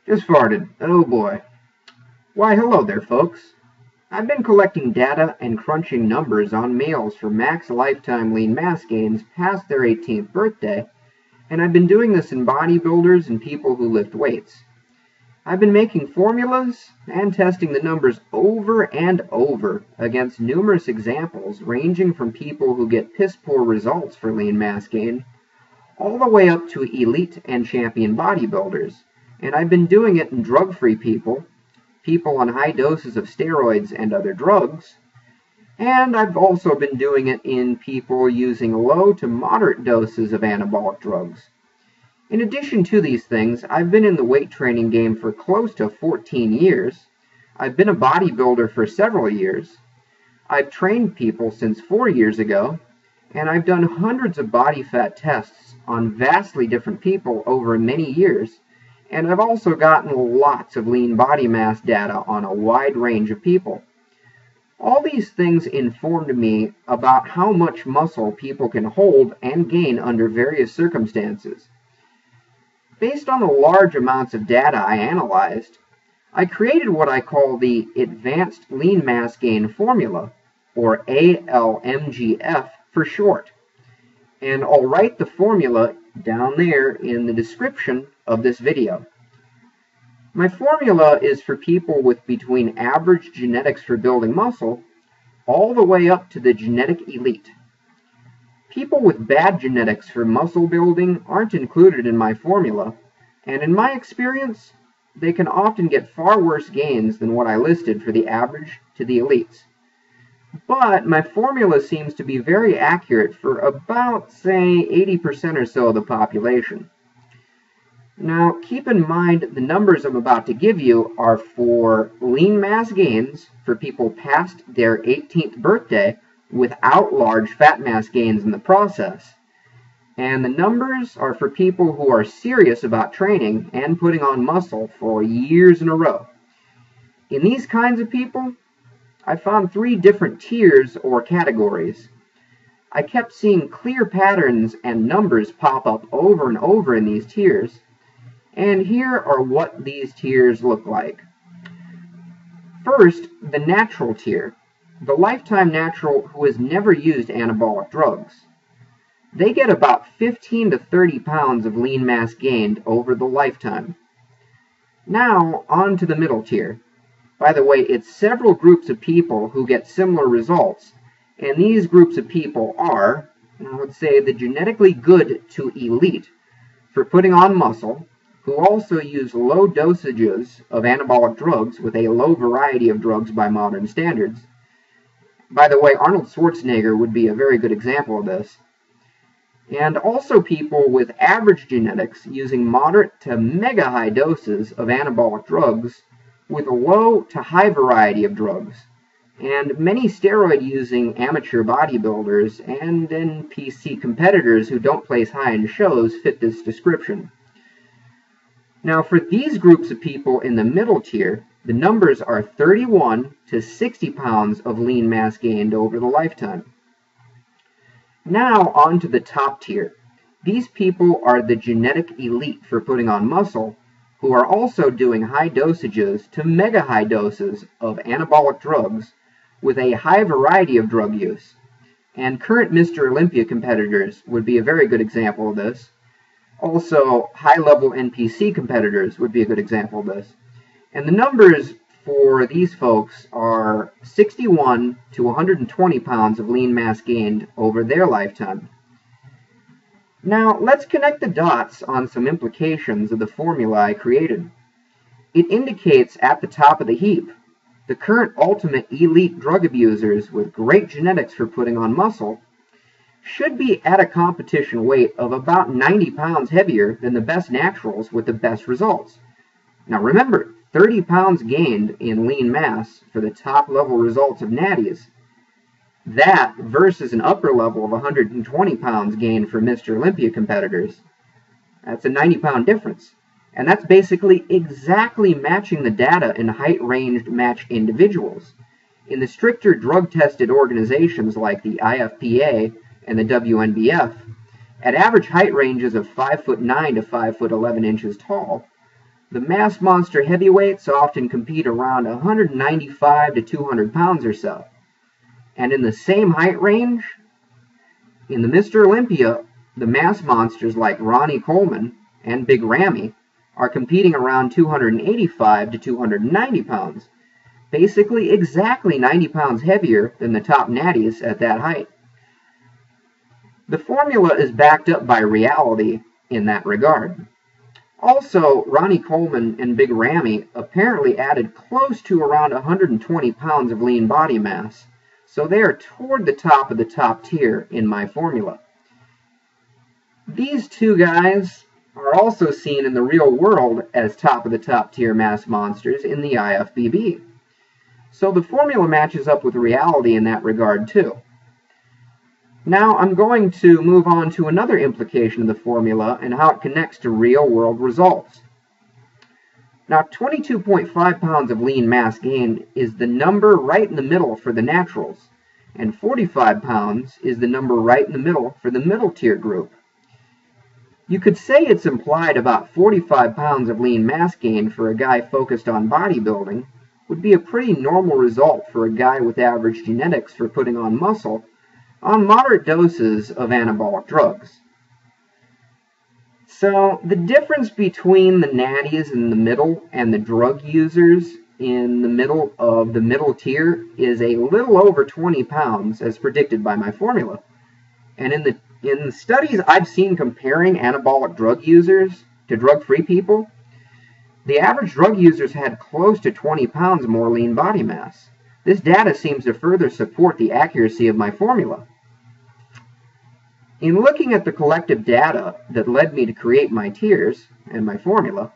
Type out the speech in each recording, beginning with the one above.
Just farted. Oh boy. Why, hello there, folks. I've been collecting data and crunching numbers on males for max lifetime lean mass gains past their 18th birthday, and I've been doing this in bodybuilders and people who lift weights. I've been making formulas and testing the numbers over and over against numerous examples ranging from people who get piss-poor results for lean mass gain all the way up to elite and champion bodybuilders. And I've been doing it in drug-free people on high doses of steroids and other drugs, and I've also been doing it in people using low to moderate doses of anabolic drugs. In addition to these things, I've been in the weight training game for close to 14 years. I've been a bodybuilder for several years. I've trained people since 4 years ago, and I've done hundreds of body fat tests on vastly different people over many years. And I've also gotten lots of lean body mass data on a wide range of people. All these things informed me about how much muscle people can hold and gain under various circumstances. Based on the large amounts of data I analyzed, I created what I call the Advanced Lean Mass Gain Formula, or ALMGF for short. And I'll write the formula down there in the description of this video. My formula is for people with between average genetics for building muscle all the way up to the genetic elite. People with bad genetics for muscle building aren't included in my formula, and in my experience, they can often get far worse gains than what I listed for the average to the elites. But my formula seems to be very accurate for about, say, 80% or so of the population. Now, keep in mind the numbers I'm about to give you are for lean mass gains for people past their 18th birthday without large fat mass gains in the process. And the numbers are for people who are serious about training and putting on muscle for years in a row. In these kinds of people, I found 3 different tiers or categories. I kept seeing clear patterns and numbers pop up over and over in these tiers, and here are what these tiers look like. First, the natural tier, the lifetime natural who has never used anabolic drugs. They get about 15 to 30 pounds of lean mass gained over the lifetime. Now, on to the middle tier. By the way, it's several groups of people who get similar results, and these groups of people are, I would say, the genetically good to elite for putting on muscle, who also use low dosages of anabolic drugs with a low variety of drugs by modern standards. By the way, Arnold Schwarzenegger would be a very good example of this. And also people with average genetics using moderate to mega high doses of anabolic drugs with a low to high variety of drugs. And many steroid-using amateur bodybuilders and NPC competitors who don't place high in shows fit this description. Now, for these groups of people in the middle tier, the numbers are 31 to 60 pounds of lean mass gained over the lifetime. Now, on to the top tier. These people are the genetic elite for putting on muscle, who are also doing high dosages to mega high doses of anabolic drugs with a high variety of drug use. And current Mr. Olympia competitors would be a very good example of this. Also, high-level NPC competitors would be a good example of this. And the numbers for these folks are 61 to 120 pounds of lean mass gained over their lifetime. Now, let's connect the dots on some implications of the formula I created. It indicates at the top of the heap the current ultimate elite drug abusers with great genetics for putting on muscle should be at a competition weight of about 90 pounds heavier than the best naturals with the best results. Now remember, 30 pounds gained in lean mass for the top level results of natties. That versus an upper level of 120 pounds gained for Mr. Olympia competitors. That's a 90-pound difference. And that's basically exactly matching the data in height-ranged matched individuals. In the stricter drug-tested organizations like the IFPA and the WNBF, at average height ranges of 5'9" to 5'11" tall, The mass monster heavyweights often compete around 195 to 200 pounds or so. And in the same height range, in the Mr. Olympia, the mass monsters like Ronnie Coleman and Big Rammy are competing around 285 to 290 pounds, basically exactly 90 pounds heavier than the top natties at that height. The formula is backed up by reality in that regard. Also, Ronnie Coleman and Big Rammy apparently added close to around 120 pounds of lean body mass, so they are toward the top of the top tier in my formula. These two guys are also seen in the real world as top of the top tier mass monsters in the IFBB. So the formula matches up with reality in that regard too. Now I'm going to move on to another implication of the formula and how it connects to real world results. Now 22.5 pounds of lean mass gain is the number right in the middle for the naturals, and 45 pounds is the number right in the middle for the middle tier group. You could say it's implied about 45 pounds of lean mass gain for a guy focused on bodybuilding would be a pretty normal result for a guy with average genetics for putting on muscle on moderate doses of anabolic drugs. So the difference between the natties in the middle and the drug users in the middle of the middle tier is a little over 20 pounds as predicted by my formula. And in the studies I've seen comparing anabolic drug users to drug-free people, the average drug users had close to 20 pounds more lean body mass. This data seems to further support the accuracy of my formula. In looking at the collective data that led me to create my tiers and my formula,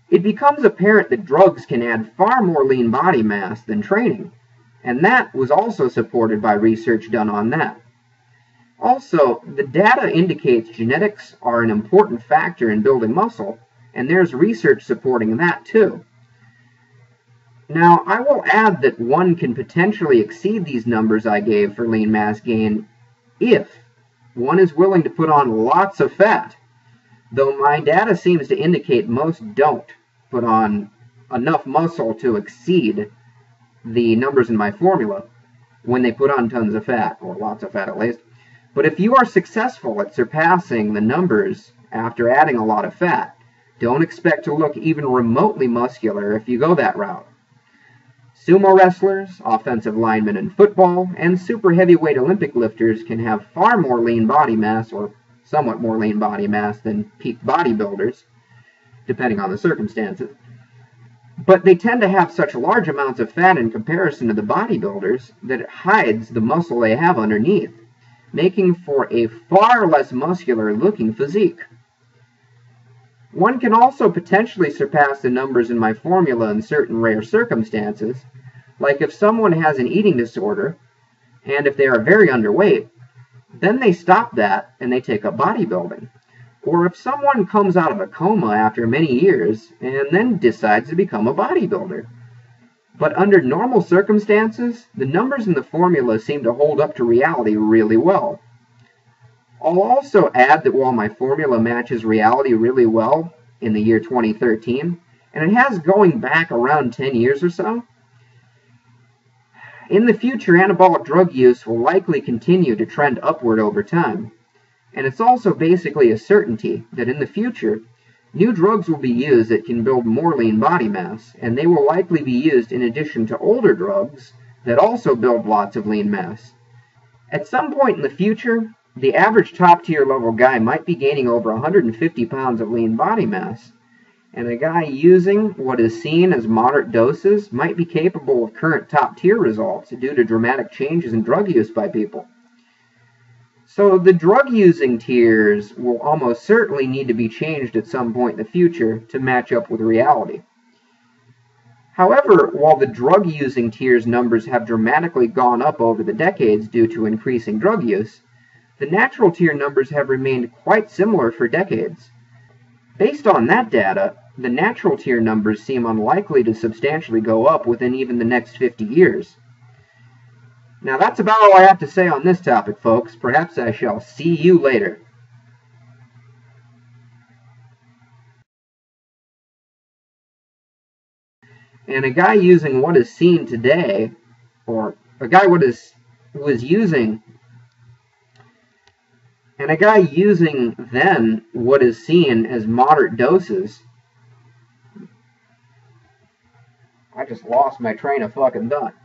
it becomes apparent that drugs can add far more lean body mass than training, and that was also supported by research done on that. Also, the data indicates genetics are an important factor in building muscle, and there's research supporting that too. Now, I will add that one can potentially exceed these numbers I gave for lean mass gain if one is willing to put on lots of fat, though my data seems to indicate most don't put on enough muscle to exceed the numbers in my formula when they put on tons of fat, or lots of fat at least. But if you are successful at surpassing the numbers after adding a lot of fat, don't expect to look even remotely muscular if you go that route. Sumo wrestlers, offensive linemen in football, and super heavyweight Olympic lifters can have far more lean body mass, or somewhat more lean body mass, than peak bodybuilders, depending on the circumstances. But they tend to have such large amounts of fat in comparison to the bodybuilders that it hides the muscle they have underneath, making for a far less muscular looking physique. One can also potentially surpass the numbers in my formula in certain rare circumstances, like if someone has an eating disorder, and if they are very underweight, then they stop that and they take up bodybuilding. Or if someone comes out of a coma after many years and then decides to become a bodybuilder. But under normal circumstances, the numbers in the formula seem to hold up to reality really well. I'll also add that while my formula matches reality really well in the year 2013, and it has going back around 10 years or so, in the future anabolic drug use will likely continue to trend upward over time. And it's also basically a certainty that in the future, new drugs will be used that can build more lean body mass, and they will likely be used in addition to older drugs that also build lots of lean mass. At some point in the future, the average top-tier level guy might be gaining over 150 pounds of lean body mass, and a guy using what is seen as moderate doses might be capable of current top-tier results due to dramatic changes in drug use by people. So the drug-using tiers will almost certainly need to be changed at some point in the future to match up with reality. However, while the drug-using tiers numbers have dramatically gone up over the decades due to increasing drug use, the natural tier numbers have remained quite similar for decades. Based on that data, the natural tier numbers seem unlikely to substantially go up within even the next 50 years. Now that's about all I have to say on this topic, folks. Perhaps I shall see you later. and a guy using what is seen today, or a guy was using, and a guy using then what is seen as moderate doses. I just lost my train of fucking thought.